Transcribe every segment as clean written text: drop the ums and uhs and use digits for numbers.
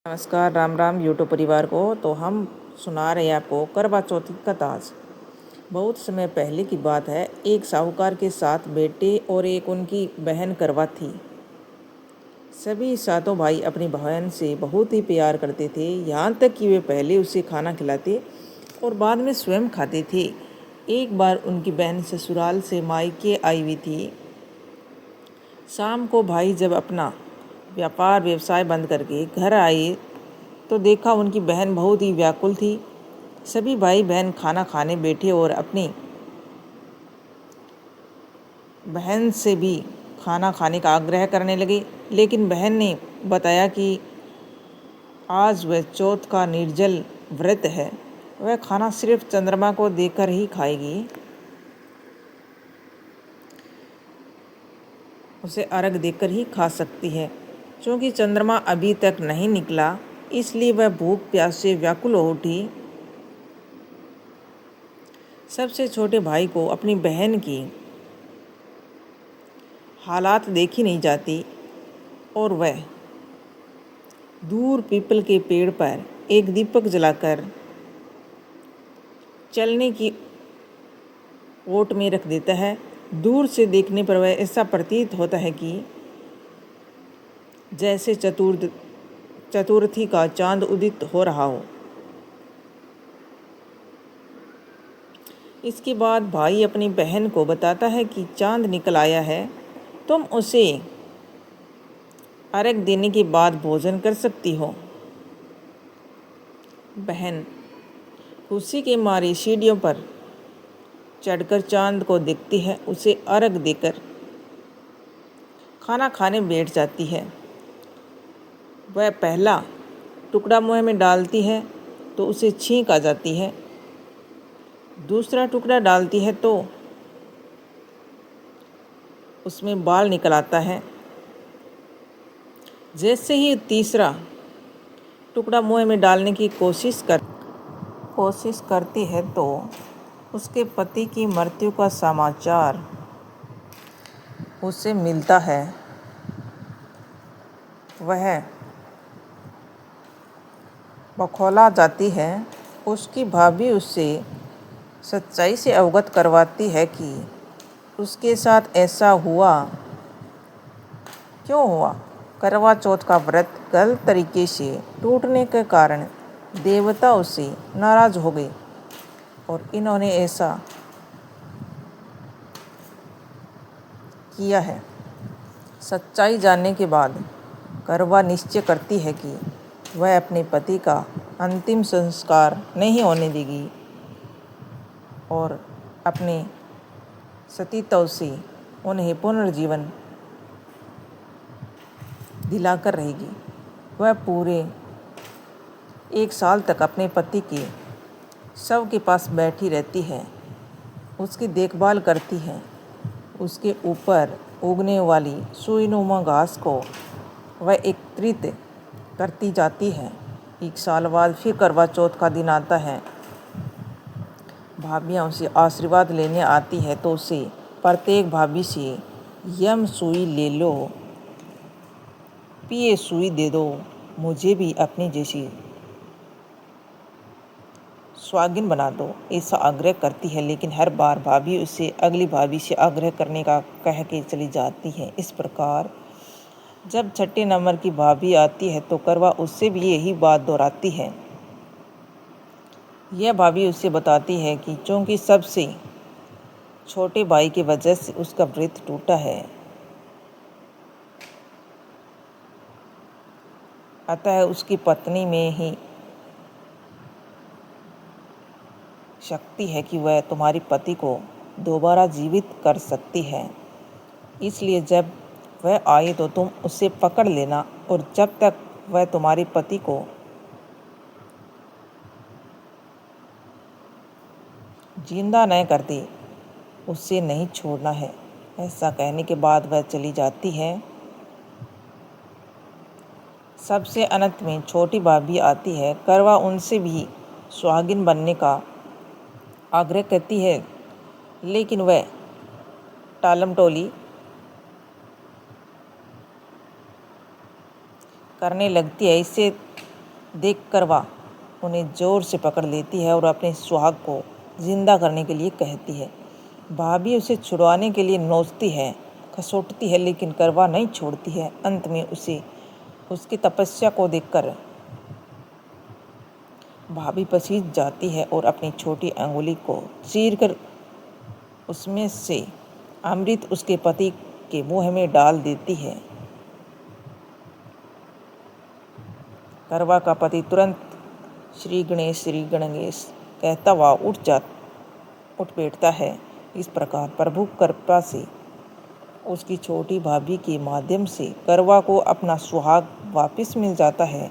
नमस्कार, राम राम यूट्यूब परिवार को। तो हम सुना रहे हैं आपको करवा चौथ की कथा। बहुत समय पहले की बात है। एक साहूकार के 7 बेटे और एक उनकी बहन करवा थी। सभी सातों भाई अपनी बहन से बहुत ही प्यार करते थे, यहाँ तक कि वे पहले उसे खाना खिलाते और बाद में स्वयं खाते थे। एक बार उनकी बहन ससुराल से मायके आई हुई थी। शाम को भाई जब अपना व्यापार व्यवसाय बंद करके घर आए तो देखा उनकी बहन बहुत ही व्याकुल थी। सभी भाई बहन खाना खाने बैठे और अपनी बहन से भी खाना खाने का आग्रह करने लगे, लेकिन बहन ने बताया कि आज वह चौथ का निर्जल व्रत है, वह खाना सिर्फ चंद्रमा को देकर ही खाएगी, उसे अर्घ देकर ही खा सकती है। क्योंकि चंद्रमा अभी तक नहीं निकला, इसलिए वह भूख प्यास से व्याकुल हो उठी। सबसे छोटे भाई को अपनी बहन की हालात देखी नहीं जाती और वह दूर पीपल के पेड़ पर एक दीपक जलाकर चलने की ओट में रख देता है। दूर से देखने पर वह ऐसा प्रतीत होता है कि जैसे चतुर्थी का चांद उदित हो रहा हो। इसके बाद भाई अपनी बहन को बताता है कि चांद निकल आया है, तुम उसे अर्घ देने के बाद भोजन कर सकती हो। बहन खुशी के मारे सीढ़ियों पर चढ़कर चांद को देखती है, उसे अर्घ देकर खाना खाने बैठ जाती है। वह पहला टुकड़ा मुंह में डालती है तो उसे छींक आ जाती है। दूसरा टुकड़ा डालती है तो उसमें बाल निकल आता है। जैसे ही तीसरा टुकड़ा मुंह में डालने की कोशिश करती है तो उसके पति की मृत्यु का समाचार उसे मिलता है। वह बखौला जाती है। उसकी भाभी उससे सच्चाई से अवगत करवाती है कि उसके साथ ऐसा हुआ क्यों हुआ। करवा चौथ का व्रत गलत तरीके से टूटने के कारण देवता उससे नाराज हो गए और इन्होंने ऐसा किया है। सच्चाई जानने के बाद करवा निश्चय करती है कि वह अपने पति का अंतिम संस्कार नहीं होने देगी और अपने सतीत्व से उन्हें पुनर्जीवन दिलाकर रहेगी। वह पूरे 1 साल तक अपने पति के शव के पास बैठी रहती है, उसकी देखभाल करती है। उसके ऊपर उगने वाली सुईनुमा घास को वह एकत्रित करती जाती है। 1 साल बाद फिर करवा चौथ का दिन आता है। भाभियाँ उसे आशीर्वाद लेने आती है तो उसे प्रत्येक भाभी से यम सुई ले लो, पिए सुई दे दो, मुझे भी अपनी जैसी सुहागिन बना दो, ऐसा आग्रह करती है। लेकिन हर बार भाभी उसे अगली भाभी से आग्रह करने का कह के चली जाती है। इस प्रकार जब 6ठे नंबर की भाभी आती है तो करवा उससे भी यही बात दोहराती है। यह भाभी उसे बताती है कि चूंकि सबसे छोटे भाई की वजह से उसका व्रत टूटा है, अतः उसकी पत्नी में ही शक्ति है कि वह तुम्हारी पति को दोबारा जीवित कर सकती है। इसलिए जब वह आए तो तुम उसे पकड़ लेना और जब तक वह तुम्हारे पति को जिंदा न कर दे उससे नहीं छोड़ना है। ऐसा कहने के बाद वह चली जाती है। सबसे अंत में छोटी भाभी आती है। करवा उनसे भी सुहागिन बनने का आग्रह करती है, लेकिन वह टालमटोली करने लगती है। इससे देख करवा उन्हें ज़ोर से पकड़ लेती है और अपने सुहाग को जिंदा करने के लिए कहती है। भाभी उसे छुड़वाने के लिए नोचती है, खसोटती है, लेकिन करवा नहीं छोड़ती है। अंत में उसे उसकी तपस्या को देखकर भाभी पसीज जाती है और अपनी छोटी अंगुली को चीरकर उसमें से अमृत उसके पति के मुंह में डाल देती है। करवा का पति तुरंत श्री गणेश कहता हुआ उठ बैठता है। इस प्रकार प्रभु कृपा से उसकी छोटी भाभी के माध्यम से करवा को अपना सुहाग वापस मिल जाता है।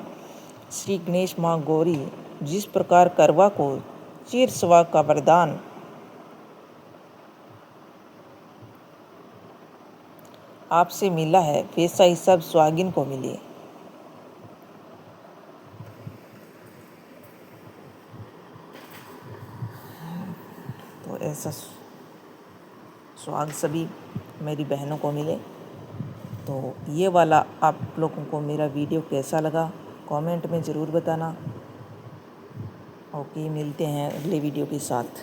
श्री गणेश माँ गौरी जिस प्रकार करवा को चिर सुहाग का वरदान आपसे मिला है, वैसा ही सब सुहागिन को मिले। तो ऐसा सुहाग सभी मेरी बहनों को मिले। तो ये वाला आप लोगों को मेरा वीडियो कैसा लगा कमेंट में ज़रूर बताना। ओके, मिलते हैं अगले वीडियो के साथ।